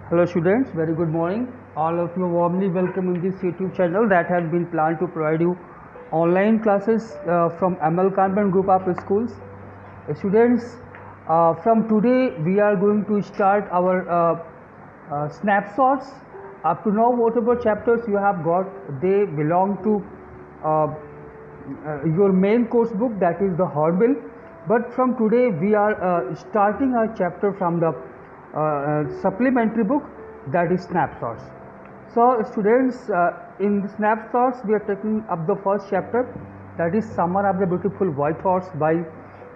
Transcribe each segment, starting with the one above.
Hello students, very good morning. All of you are warmly welcome in this YouTube channel that has been planned to provide you online classes from ML Convent Group of Schools. Students, from today we are going to start our snapshots. Up to now, whatever chapters you have got, they belong to uh, your main course book, that is the Hornbill. But from today we are starting our chapter from the supplementary book, that is snapshots. So students, in the snapshots we are taking up the first chapter, that is Summer of the Beautiful White Horse by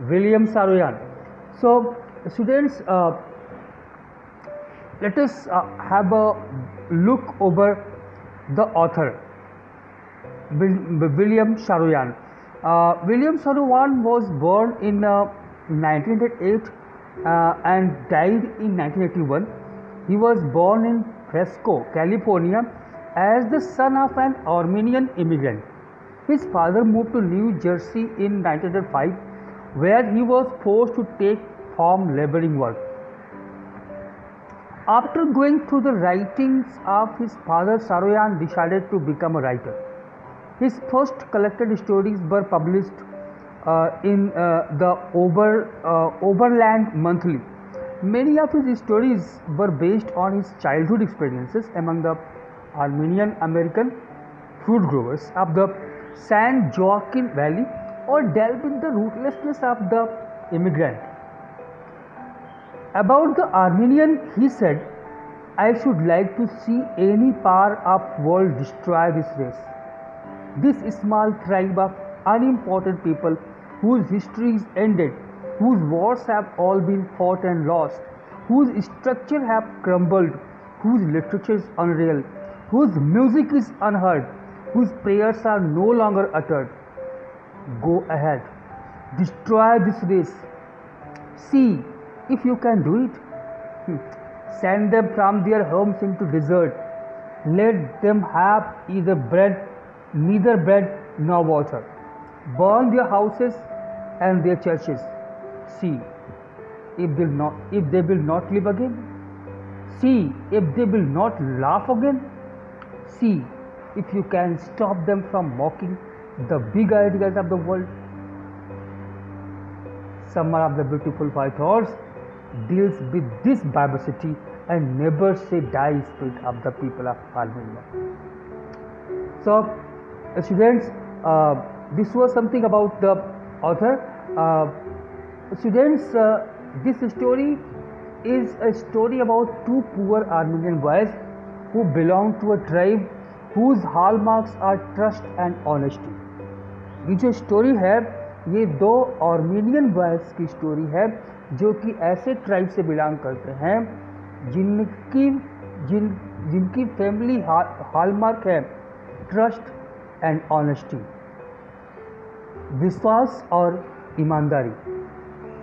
William Saroyan. So students, let us have a look over the author William Saroyan. William Saroyan was born in 1908 and died in 1981. He was born in Fresco, California, as the son of an Armenian immigrant. His father moved to New Jersey in 1905, where he was forced to take farm laboring work. After going through the writings of his father, Saroyan decided to become a writer. His first collected stories were published in the Overland Monthly. Many of his stories were based on his childhood experiences among the Armenian American fruit growers of the San Joaquin Valley, or dealt with the ruthlessness of the immigrant. About the Armenian, he said, "I should like to see any part of world destroy this race. This small tribe of unimportant people whose history is ended, whose wars have all been fought and lost, whose structure have crumbled, whose literature is unreal, whose music is unheard, whose prayers are no longer uttered. Go ahead, destroy this race. See if you can do it. Send them from their homes into desert. Let them have neither bread nor water. Burn their houses and their churches. See if they will not live again. See if they will not laugh again. See if you can stop them from mocking the big ideas of the world." Summer of the Beautiful White Horse deals with this vivacity and never say die spirit of the people of Armenia. So students, this was something about the author. Students, this story is a story about two poor Armenian boys who belong to a tribe whose hallmarks are trust and honesty. ये जो story है, ये दो Armenian boys की story है जो कि ऐसे ट्राइब से बिलोंग करते हैं जिनकी फैमिली हॉलमार्क है ट्रस्ट एंड ऑनेस्टी, विश्वास और ईमानदारी.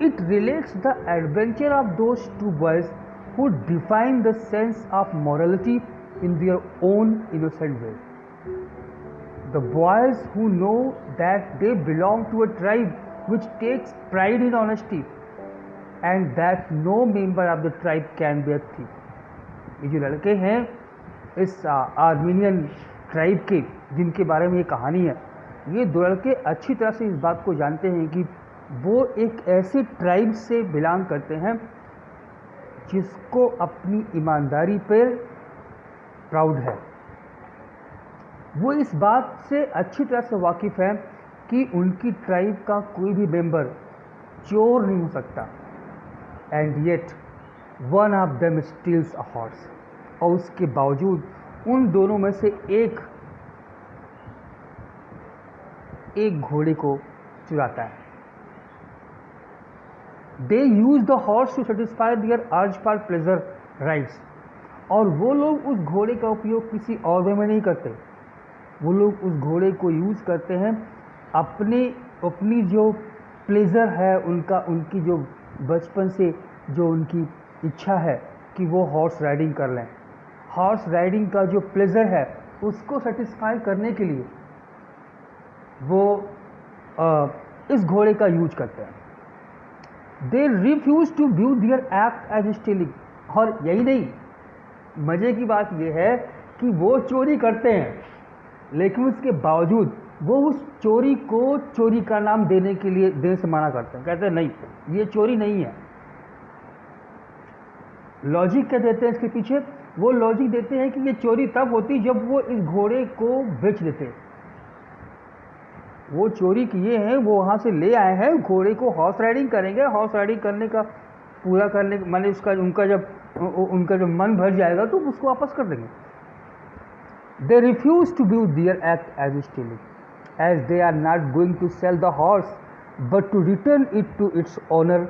It relates the adventure of those two boys who define the sense of morality in their own innocent way. The boys who know that they belong to a tribe which takes pride in honesty and that no member of the tribe can be a thief. ये जो लड़के हैं इस Armenian tribe के जिनके बारे में ये कहानी है, ये दो लड़के अच्छी तरह से इस बात को जानते हैं कि वो एक ऐसे ट्राइब से बिलोंग करते हैं जिसको अपनी ईमानदारी पर प्राउड है. वो इस बात से अच्छी तरह से वाकिफ़ है कि उनकी ट्राइब का कोई भी मेंबर चोर नहीं हो सकता. And yet one of them steals a horse. और उसके बावजूद उन दोनों में से एक घोड़े को चुराता है. They use the horse to satisfy their urge for pleasure rights. और वो लोग उस घोड़े का उपयोग किसी और वे में नहीं करते. वो लोग उस घोड़े को यूज़ करते हैं अपनी जो प्लेज़र है उनकी जो बचपन से जो उनकी इच्छा है कि वो हॉर्स राइडिंग कर लें. हॉर्स राइडिंग का जो प्लेज़र है उसको सेटिस्फाई करने के लिए वो इस घोड़े का यूज करते हैं. They refuse to view their act as stealing. और यही नहीं, मज़े की बात यह है कि वो चोरी करते हैं, लेकिन उसके बावजूद वो उस चोरी को चोरी का नाम देने के लिए देने से मना करते हैं, कहते हैं नहीं ये चोरी नहीं है। लॉजिक क्या देते हैं इसके पीछे? वो लॉजिक देते हैं कि ये चोरी तब होती जब वो इस घोड़े को बेच देते। वो चोरी किए हैं, वो वहाँ से ले आए हैं, घोड़े को हॉर्स राइडिंग करेंगे, हॉर्स राइडिंग करने का पूरा करने माने उसका उनका जब मन भर जाएगा तो उसको वापस कर देंगे। They refuse to view their act as stealing, as they are not going to sell the horse, but to return it to its owner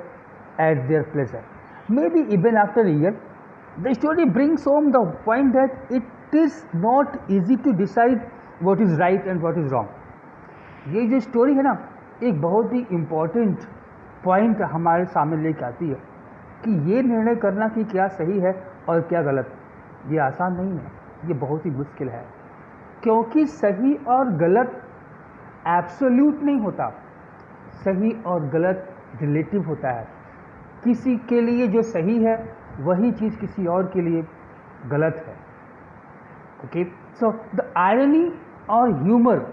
at their pleasure. Maybe even after a year, the story brings home the point that it is not easy to decide what is right and what is wrong. ये जो story है ना, एक बहुत ही important point हमारे सामने लेके आती है कि ये निर्णय करना कि क्या सही है और क्या गलत, ये आसान नहीं है, ये बहुत ही मुश्किल है, क्योंकि सही और गलत एब्सोल्यूट नहीं होता, सही और गलत रिलेटिव होता है। किसी के लिए जो सही है वही चीज़ किसी और के लिए गलत है। ओके, सो द आयरनी और ह्यूमर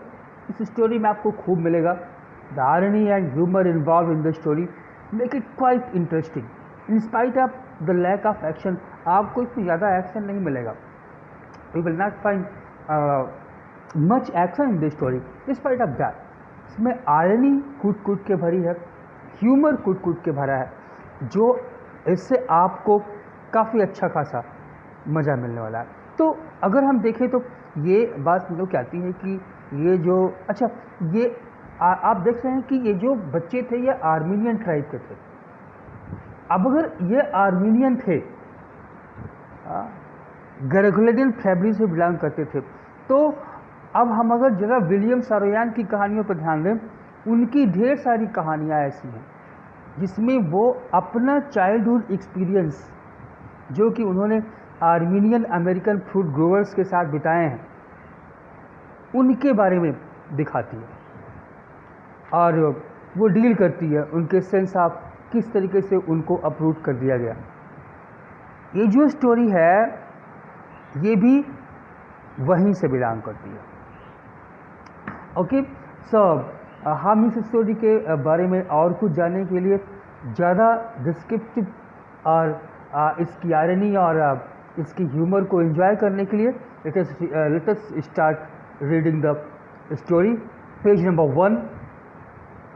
इस स्टोरी में आपको खूब मिलेगा। The irony and humour involve in the story make it quite interesting in spite of the lack of action. आपको इसमें ज़्यादा एक्शन नहीं मिलेगा, you will not find much action in the story despite of that. इसमें irony कूट कूट के भरी है, ह्यूमर कूट कूट के भरा है, जो इससे आपको काफ़ी अच्छा खासा मज़ा मिलने वाला है। तो अगर हम देखें तो ये बात मतलब क्या आती है कि ये जो अच्छा ये आप देख रहे हैं कि ये जो बच्चे थे ये आर्मीनियन ट्राइब के थे। अब अगर ये आर्मीनियन थे, गैरिकुलेडियन फैमिली से बिलोंग करते थे, तो अब हम अगर जरा विलियम सारोयान की कहानियों पर ध्यान दें, उनकी ढेर सारी कहानियाँ ऐसी हैं जिसमें वो अपना चाइल्डहुड एक्सपीरियंस जो कि उन्होंने आर्मीनियन अमेरिकन फ्रूट ग्रोवर्स के साथ बिताए हैं उनके बारे में दिखाती है, और वो डील करती है उनके सेंस ऑफ किस तरीके से उनको अप्रूव कर दिया गया। ये जो स्टोरी है ये भी वहीं से बिलोंग करती है। ओके, सो हम इस स्टोरी के बारे में और कुछ जानने के लिए ज़्यादा डिस्क्रिप्टिव और इसकी आयरनी और इसकी ह्यूमर को एंजॉय करने के लिए let us start reading the story. Page number 1,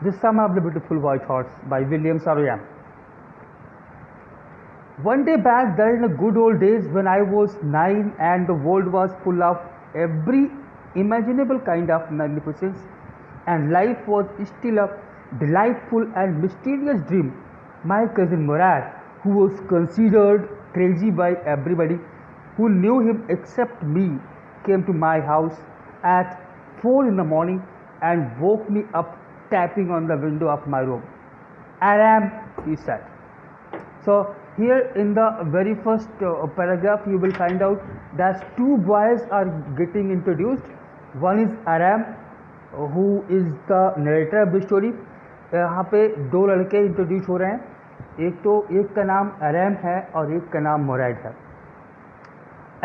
The Sum of the Beautiful White Horse by William Saroyan. One day back there in the good old days when I was 9 and the world was full of every imaginable kind of magnificence and life was still a delightful and mysterious dream, my cousin Murad, who was considered crazy by everybody who knew him except me, came to my house at 4 in the morning and woke me up tapping on the window of my room. Aram, he said. So here in the very first paragraph you will find out that two boys are getting introduced. One is Aram, who is the narrator of the story. यहाँ पे दो लड़के introduce हो रहे हैं, एक का नाम अरैम है और एक का नाम मुराद है।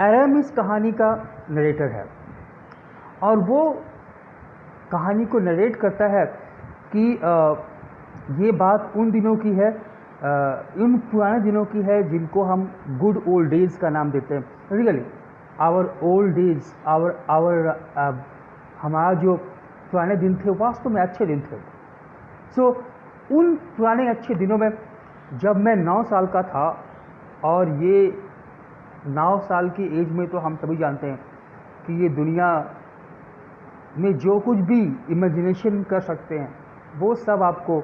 अरैम इस कहानी का नरेटर है और वो कहानी को नरेट करता है कि ये बात उन दिनों की है, उन पुराने दिनों की है जिनको हम गुड ओल्ड डेज का नाम देते हैं। रियली आवर ओल्ड डेज, हमारा जो पुराने दिन थे वास्तव में अच्छे दिन थे। सो उन पुराने अच्छे दिनों में जब मैं 9 साल का था, और ये 9 साल की एज में तो हम सभी जानते हैं कि ये दुनिया में जो कुछ भी इमेजिनेशन कर सकते हैं वो सब आपको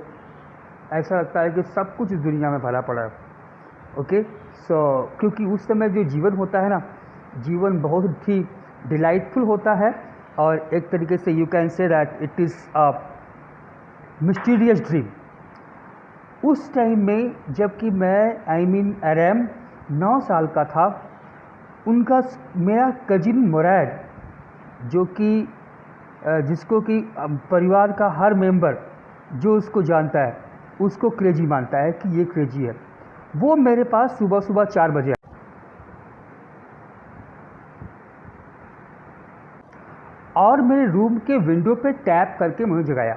ऐसा लगता है कि सब कुछ इस दुनिया में भरा पड़ा है। ओके, सो क्योंकि उस समय जो जीवन होता है ना, जीवन बहुत ही डिलाइटफुल होता है और एक तरीके से you can say that it is a mysterious dream. उस टाइम में जबकि मैं अरैम 9 साल का था, उनका मेरा कजिन मुराद जो कि जिसको कि परिवार का हर मेंबर जो उसको जानता है उसको क्रेजी मानता है कि ये क्रेजी है, वो मेरे पास सुबह सुबह 4 बजे और मेरे रूम के विंडो पे टैप करके मुझे जगाया।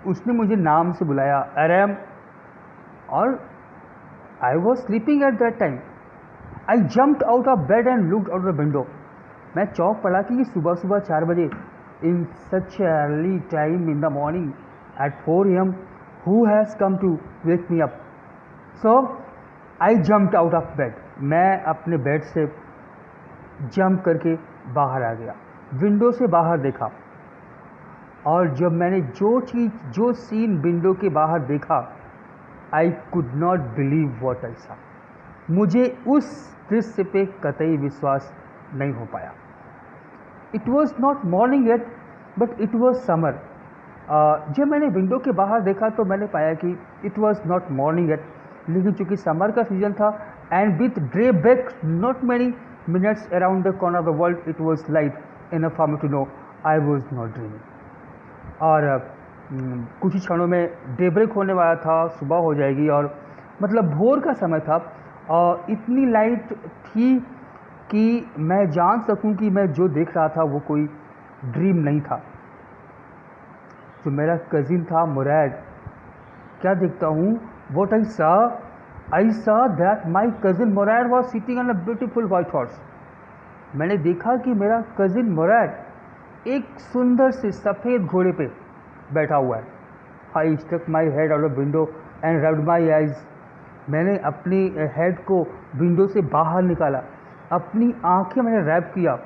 उसने मुझे नाम से बुलाया, आराम। और I was sleeping at that time. I jumped out of bed and looked out the window. मैं चौंक पड़ा कि सुबह सुबह 4 बजे, in such early time in the morning at 4 AM, who has come to wake me up. So I jumped out of bed. मैं अपने bed से जंप करके बाहर आ गया, विंडो से बाहर देखा, और जब मैंने जो सीन विंडो के बाहर देखा, I could not believe what I saw. मुझे उस दृश्य पे कतई विश्वास नहीं हो पाया। It was not morning yet but it was summer. जब मैंने विंडो के बाहर देखा तो मैंने पाया कि it was not morning yet, लेकिन चूँकि समर का सीजन था and with daybreak not many minutes around the corner of the world, it was light enough for me to know I was not dreaming. और कुछ ही क्षणों में day break होने वाला था, सुबह हो जाएगी, और मतलब भोर का समय था, और इतनी लाइट थी कि मैं जान सकूं कि मैं जो देख रहा था वो कोई ड्रीम नहीं था। जो मेरा कज़िन था मुराद, क्या देखता हूँ, वॉट आई सा that my cousin Murad was sitting on a beautiful white horse. मैंने देखा कि मेरा कज़िन मुराद एक सुंदर से सफ़ेद घोड़े पे बैठा हुआ है। I stuck my head out of window and rubbed my eyes. मैंने अपनी हेड को विंडो से बाहर निकाला, अपनी आंखें मैंने रैप किया,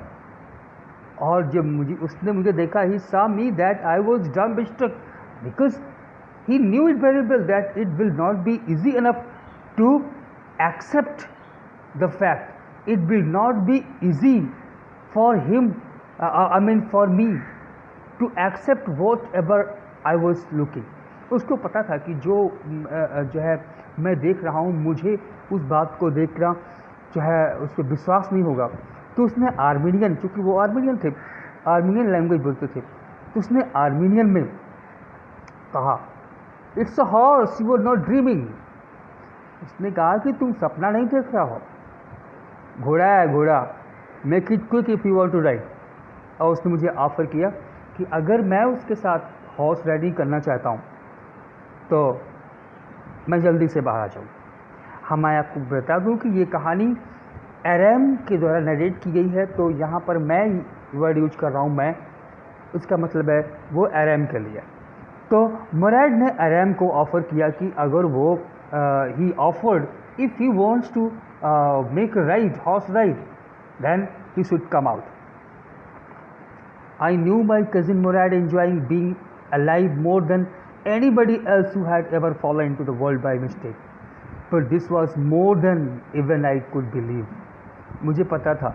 और जब उसने मुझे देखा, ही saw me that I was dumbstruck because he knew it very well that it will not be easy enough to accept the fact. It will not be easy for him, for me to accept whatever I was looking. उसको पता था कि जो है मैं देख रहा हूँ, मुझे उस बात को देखना जो है उस पर विश्वास नहीं होगा। तो उसने आर्मीनियन, चूँकि वो आर्मीनियन थे, आर्मीनियन लैंग्वेज बोलते थे, तो उसने आर्मीनियन में कहा, it's a horse, you are not dreaming. उसने कहा कि तुम सपना नहीं देख रहा हो, घोड़ा है घोड़ा, make it quick if you want to ride. और उसने मुझे ऑफ़र किया कि अगर मैं उसके साथ हॉर्स राइडिंग करना चाहता हूँ तो मैं जल्दी से बाहर आ जाऊँ। मैं आपको बता दूँ कि ये कहानी आराम के द्वारा नरेट की गई है, तो यहाँ पर मैं वर्ड यूज कर रहा हूँ, मैं, इसका मतलब है वो आराम के लिए। तो मुराद ने आराम को ऑफ़र किया कि अगर वो ही offered if he wants to make ride, horse ride, then he should come out. I knew my cousin Murad enjoying being alive more than anybody else who had ever fallen into the world by mistake. But this was more than even I could believe. मुझे पता था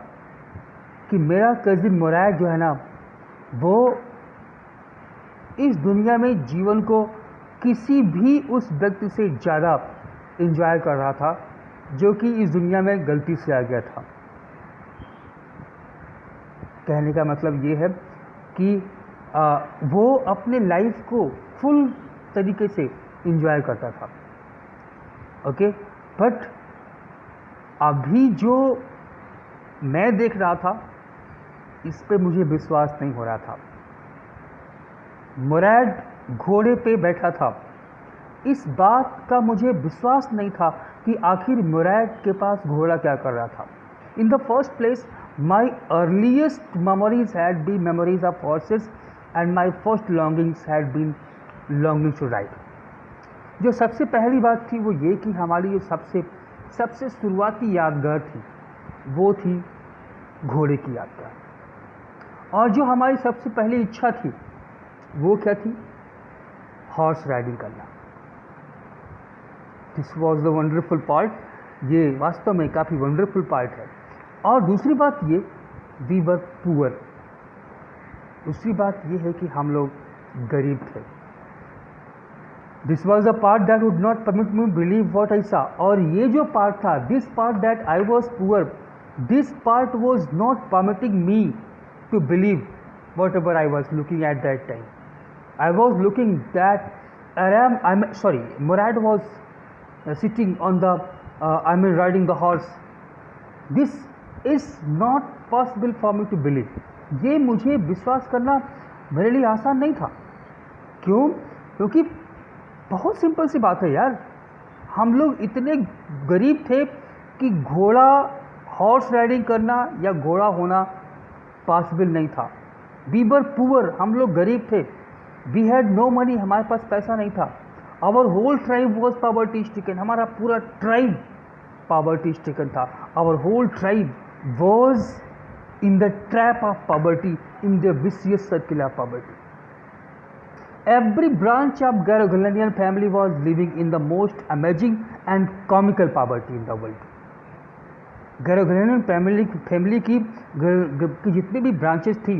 कि मेरा cousin मुराद जो है ना, वो इस दुनिया में जीवन को किसी भी उस व्यक्ति से ज़्यादा एंजॉय कर रहा था जो कि इस दुनिया में गलती से आ गया था। कहने का मतलब ये है कि वो अपने लाइफ को फुल तरीके से एंजॉय करता था, ओके। बट अभी जो मैं देख रहा था, इस पे मुझे विश्वास नहीं हो रहा था। मुराद घोड़े पे बैठा था, इस बात का मुझे विश्वास नहीं था कि आखिर मुराद के पास घोड़ा क्या कर रहा था। In the first place, my earliest memories had been memories of horses and my first longings had been longing to ride. जो सबसे पहली बात थी वो ये कि हमारी जो सबसे शुरुआती यादगार थी वो थी घोड़े की यादगार, और जो हमारी सबसे पहली इच्छा थी वो क्या थी, हॉर्स राइडिंग करना। This was the wonderful part, ये वास्तव में काफ़ी वंडरफुल पार्ट है। और दूसरी बात ये, वी वर पुअर। दूसरी बात ये है कि हम लोग गरीब थे। This was the part that would not permit me believe what I saw. और ये जो पार्ट था, this part that I was poor, this part was not permitting me to believe whatever I was looking at that time. I was looking that Mourad was sitting on the riding the horse. This is not possible for me to believe. ये मुझे विश्वास करना मेरे लिए आसान नहीं था. क्यों? क्योंकि बहुत सिंपल सी बात है यार, हम लोग इतने गरीब थे कि घोड़ा हॉर्स राइडिंग करना या घोड़ा होना पॉसिबल नहीं था. वी वर पुअर, हम लोग गरीब थे. वी हैड नो मनी, हमारे पास पैसा नहीं था. Our whole tribe was poverty stricken, हमारा पूरा ट्राइब पॉवर्टी स्ट्रिकन था. Our whole tribe was in the trap of poverty, in the vicious circle of poverty. Every branch of Garogolanian family was living in the most amazing and comical poverty in the world. Garogolanian family की जितनी भी branches थी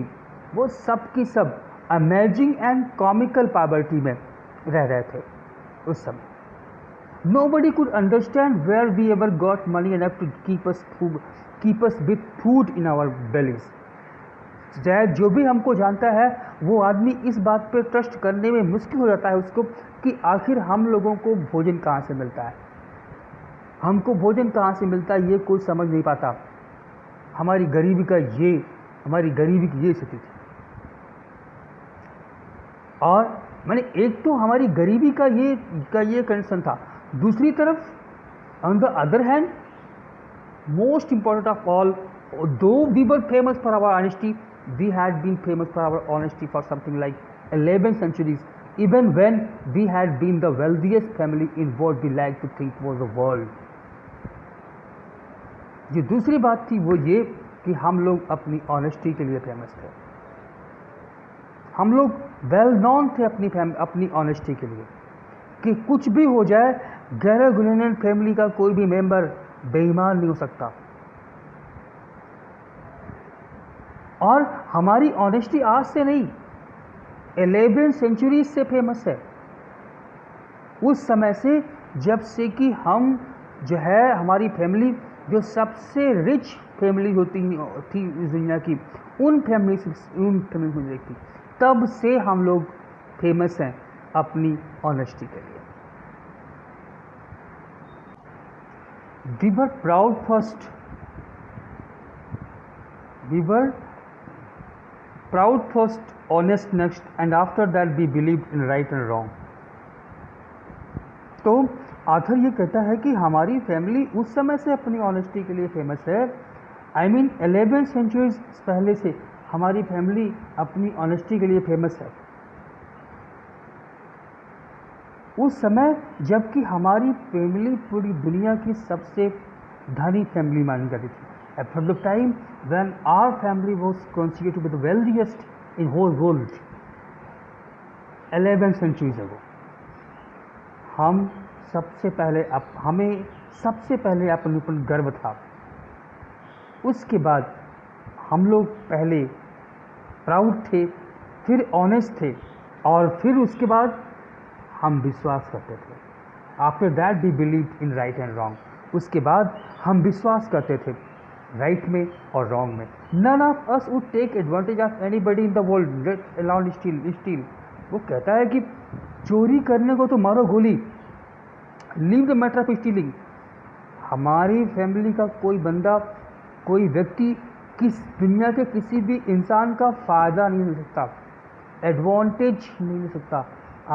वो सब की सब amazing and comical poverty में रह रहे थे उस समय. Nobody could understand where we ever got money enough to keep us with food in our bellies. चाहे जो भी हमको जानता है वो आदमी इस बात पे ट्रस्ट करने में मुश्किल हो जाता है उसको कि आखिर हम लोगों को भोजन कहाँ से मिलता है, हमको भोजन कहाँ से मिलता है, ये कोई समझ नहीं पाता. हमारी गरीबी की ये स्थिति थी. और मैंने एक तो हमारी गरीबी का ये कंडीशन था. दूसरी तरफ on the other hand, most important of all, though we were famous for our honesty, we had been famous for our honesty for something like 11 centuries, even when we had been the wealthiest family in what we like to think was the world. जो दूसरी बात थी वो ये कि हम लोग अपनी ऑनेस्टी के लिए फेमस थे. हम लोग वेल नॉन थे अपनी ऑनेस्टी के लिए कि कुछ भी हो जाए, गैरोगोलेनियन फैमिली का कोई भी मेंबर बेईमान नहीं हो सकता. और हमारी ऑनेस्टी आज से नहीं, 11 सेंचुरी से फेमस है. उस समय से, जब से कि हम जो है हमारी फैमिली जो सबसे रिच फैमिली थी इस दुनिया की, उन फैमिली को देखती, तब से हम लोग फेमस हैं अपनी ऑनेस्टी के लिए. We were proud first, honest next, and after that we believed in right and wrong. तो आथर ये कहता है कि हमारी फैमिली उस समय से अपनी ऑनेस्टी के लिए फेमस है. I mean 11 सेंचुरीज पहले से हमारी फैमिली अपनी ऑनेस्टी के लिए फेमस है. उस समय जबकि हमारी फैमिली पूरी दुनिया की सबसे धनी फैमिली मानी जाती थी. From the time when our family was considered to be the wealthiest in whole world, 11 centuries ago, हमें सबसे पहले अपने ऊपर गर्व था. उसके बाद हम लोग पहले प्राउड थे, फिर ऑनेस्ट थे, और फिर उसके बाद हम विश्वास करते थे. After that we believe in right and wrong. उसके बाद हम विश्वास करते थे राइट में और रॉन्ग में. None of us would take advantage of anybody in the world let alone steal. वो कहता है कि चोरी करने को तो मारो गोली, leave the matter of stealing. हमारी फैमिली का कोई बंदा, कोई व्यक्ति दुनिया के किसी भी इंसान का फ़ायदा नहीं ले सकता, एडवांटेज नहीं ले सकता.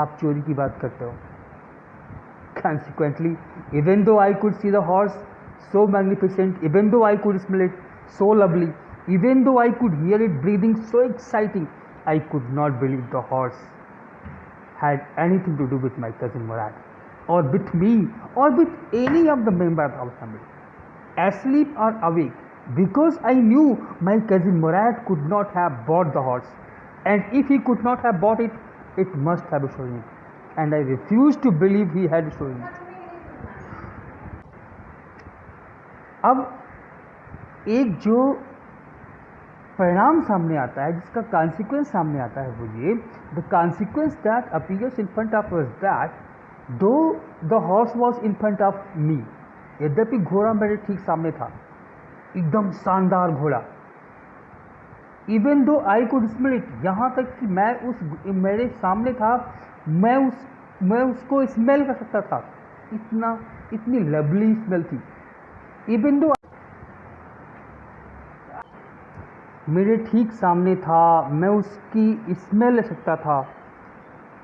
आप चोरी की बात करते हो. Consequently, even though I could see the horse so magnificent, even though I could smell it so lovely, even though I could hear it breathing so exciting, I could not believe the horse had anything to do with my cousin Murad, or with me, or with any of the members of our family, asleep or awake, because I knew my cousin Murad could not have bought the horse, and if he could not have bought it, it must have stolen it, and I refused to believe he had stolen it. अब एक जो परिणाम सामने आता है, जिसका consequence सामने आता है, वो ये, the consequence that appears in front of us that though the horse was in front of me, यद्यपि घोड़ा मेरे ठीक सामने था, एकदम शानदार घोड़ा. Even though I could smell it, यहाँ तक कि मेरे सामने था, मैं उसको स्मेल कर सकता था. इतनी लवली स्मेल थी। इवन दो मेरे ठीक सामने था, मैं उसकी स्मेल ले सकता था,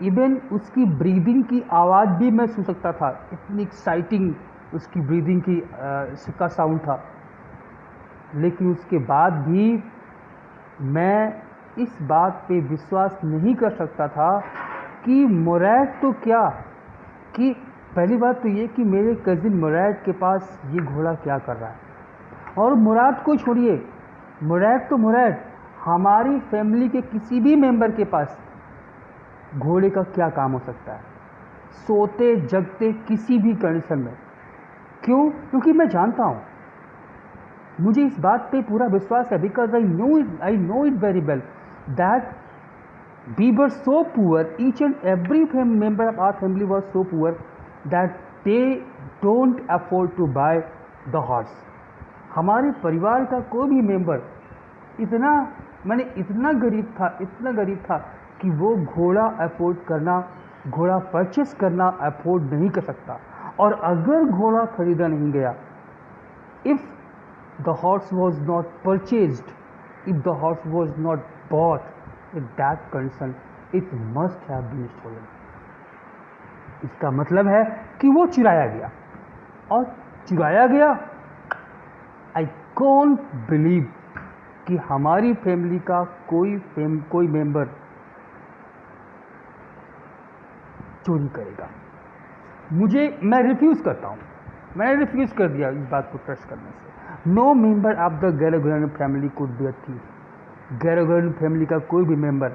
इवन उसकी ब्रीदिंग की आवाज़ भी मैं सुन सकता था। इतनी एक्साइटिंग उसकी ब्रीदिंग की का साउंड था। लेकिन उसके बाद भी मैं इस बात पे विश्वास नहीं कर सकता था कि मुराद तो क्या, कि पहली बात तो ये कि मेरे कज़िन मुराद के पास ये घोड़ा क्या कर रहा है। और मुराद को छोड़िए, मुराद तो मुराद, हमारी फैमिली के किसी भी मेंबर के पास घोड़े का क्या काम हो सकता है, सोते जगते किसी भी कंडीशन में। क्यों? क्योंकि मैं जानता हूँ, मुझे इस बात पे पूरा विश्वास है, because I know it very well that we were so poor, each and every member of our family was so poor that they don't afford to buy the horse. हमारे परिवार का कोई भी मेंबर इतना गरीब था कि वो घोड़ा अफोर्ड करना, घोड़ा परचेस करना अफोर्ड नहीं कर सकता। और अगर घोड़ा खरीदा नहीं गया, if the horse was not purchased, if the horse was not bought, with that condition it must have been stolen. इसका मतलब है कि वो चुराया गया, और चुराया गया। आई कांट बिलीव कि हमारी फैमिली का कोई मेंबर चोरी करेगा। मैं रिफ्यूज़ करता हूँ, मैंने रिफ्यूज़ कर दिया इस बात को ट्रस्ट करने से। No member of the Garoghlanian family could be a thief. Garoghlanian family का कोई भी मेंबर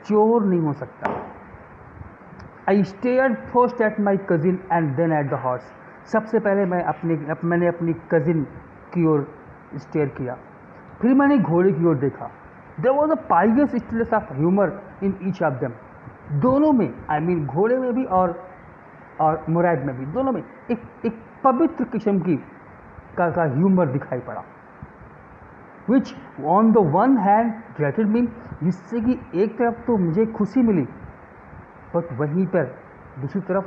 चोर नहीं हो सकता। I stared first at my cousin and then at the horse. सबसे पहले मैंने अपनी कज़िन की ओर स्टेयर किया, फिर मैंने घोड़े की ओर देखा। There was a pious stillness of humor in each of them. दोनों में, आई मीन घोड़े में भी और मुराद में भी, दोनों में एक पवित्र किस्म की का ह्यूमर दिखाई पड़ा। Which on the one hand flattered me, जिससे कि एक तरफ तो मुझे खुशी मिली, बट वहीं पर दूसरी तरफ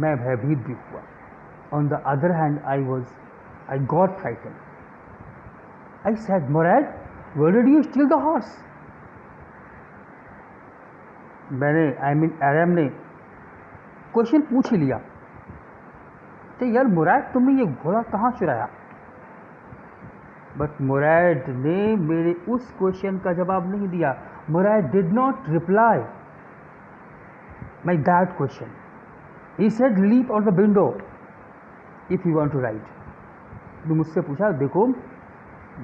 मैं भयभीत भी हुआ। On the other hand I got frightened. I said, Murad, where did you steal the horse? आराम ने क्वेश्चन पूछ ही लिया, तो यार मुराद तुमने ये घोड़ा कहाँ चुराया? बट मुराद ने मेरे उस क्वेश्चन का जवाब नहीं दिया। Mourad did not reply my that question. He said leap on the window if you want to ride. तो मुझसे पूछा, देखो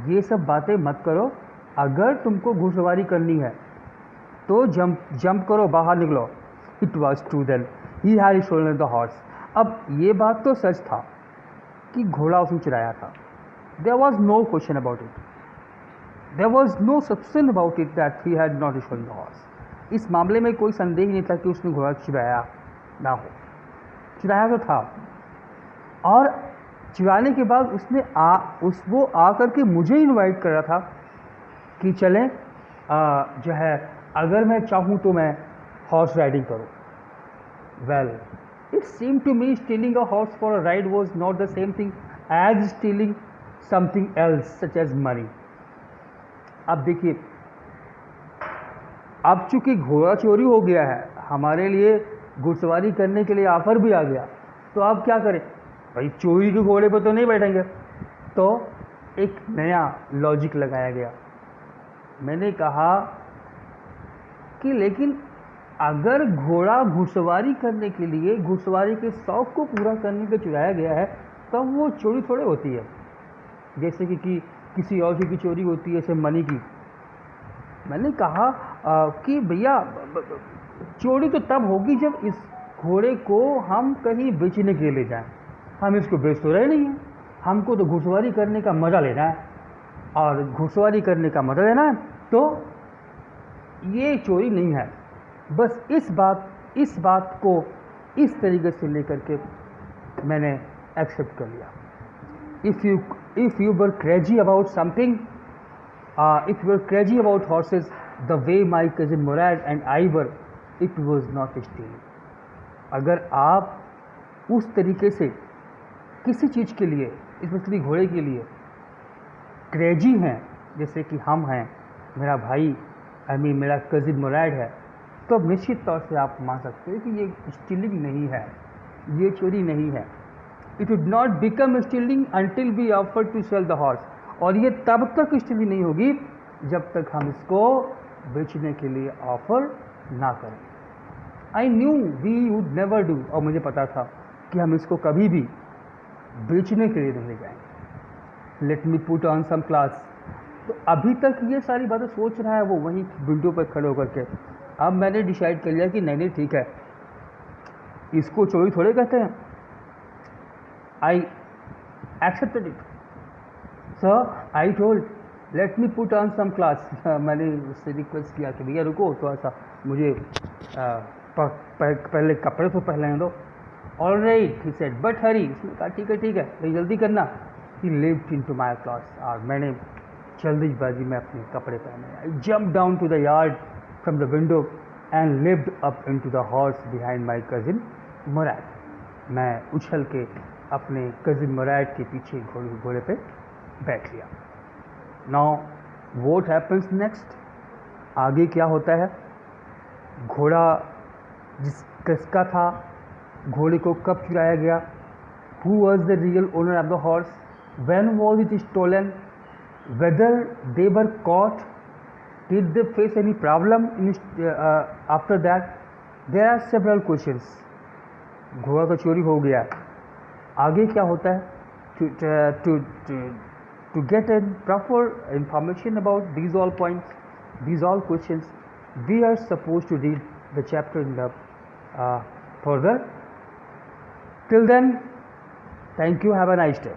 ये सब बातें मत करो, अगर तुमको घुड़सवारी करनी है तो जंप करो, बाहर निकलो। It was true then he had stolen the horse. अब ये बात तो सच था कि घोड़ा उसने चुराया था। There was no question about it. There was no suspicion about it that he had not stolen the horse. इस मामले में कोई संदेह नहीं था कि उसने घोड़ा चुराया ना हो। चुराया तो था, और चुराने के बाद वो आकर के मुझे इनवाइट कर रहा था कि चलें, जो है अगर मैं चाहूँ तो मैं हॉर्स राइडिंग करूँ। Well, it seemed to me stealing a horse for a ride was not the same thing as stealing something else such as money. अब देखिए, अब चूंकि घोड़ा चोरी हो गया है, हमारे लिए घुड़सवारी करने के लिए ऑफर भी आ गया, तो आप क्या करें भाई, चोरी के घोड़े पर तो नहीं बैठेंगे। तो एक नया लॉजिक लगाया गया। मैंने कहा कि लेकिन अगर घोड़ा घुड़सवारी करने के लिए, घुड़सवारी के शौक़ को पूरा करने के चुराया गया है, तब वो चोरी थोड़े होती है जैसे कि किसी और की चोरी होती है, जैसे मनी की। मैंने कहा कि भैया चोरी तो तब होगी जब इस घोड़े को हम कहीं बेचने के लिए ले जाएं। हम इसको बेच तो रहे नहीं हैं, हमको तो घुड़सवारी करने का मज़ा लेना है, और घुड़सवारी करने का मज़ा लेना है तो ये चोरी नहीं है। बस इस बात को इस तरीके से लेकर के मैंने एक्सेप्ट कर लिया। If you were crazy about something, if you were crazy about horses the way my cousin Murad and I were, it was not stealing. अगर आप उस तरीके से किसी चीज़ के लिए, स्पेशली घोड़े के लिए क्रेजी हैं जैसे कि हम हैं, मेरा भाई मेरा कज़िन मोरैड है, तो अब निश्चित तौर से आप मान सकते हैं कि ये स्टीलिंग नहीं है, ये चोरी नहीं है। It would not become stealing until we offer to sell the horse, और ये तब तक स्टीलिंग नहीं होगी जब तक हम इसको बेचने के लिए ऑफर ना करें। I knew we would never do, और मुझे पता था कि हम इसको कभी भी बेचने के लिए नहीं ले जाएंगे। Let me put on some class. तो अभी तक ये सारी बातें सोच रहा है वो वहीं विंडो पर खड़े होकर के। अब मैंने डिसाइड कर लिया कि नहीं ठीक है, इसको चोरी थोड़े कहते हैं। I accepted it. Sir I told let me put on some class. मैंने उससे रिक्वेस्ट किया कि भैया रुको, थोड़ा सा मुझे पहले कपड़े तो पहनने दो। Alright he said but hurry. उसने कहा ठीक है तो जल्दी करना। He leapt into my clothes, और मैंने जल्दीबाजी में अपने कपड़े पहने। I jump down to the yard from the window and leapt up into the horse behind my cousin Mourad. मैं उछल के अपने कजिन मोरैड के पीछे घोड़े पे बैठ लिया। नाउ व्हाट हैपन्स नेक्स्ट, आगे क्या होता है। घोड़ा किसका था, घोड़े को कब चुराया गया, who was the real owner of the horse, when was it stolen, whether they were caught, did they face any problem in after that. There are several questions. घोड़ा का चोरी हो गया, आगे क्या होता है। To get a proper information about these all points, these all questions, we are supposed to read the chapter in the further. Till then, thank you, have a nice day.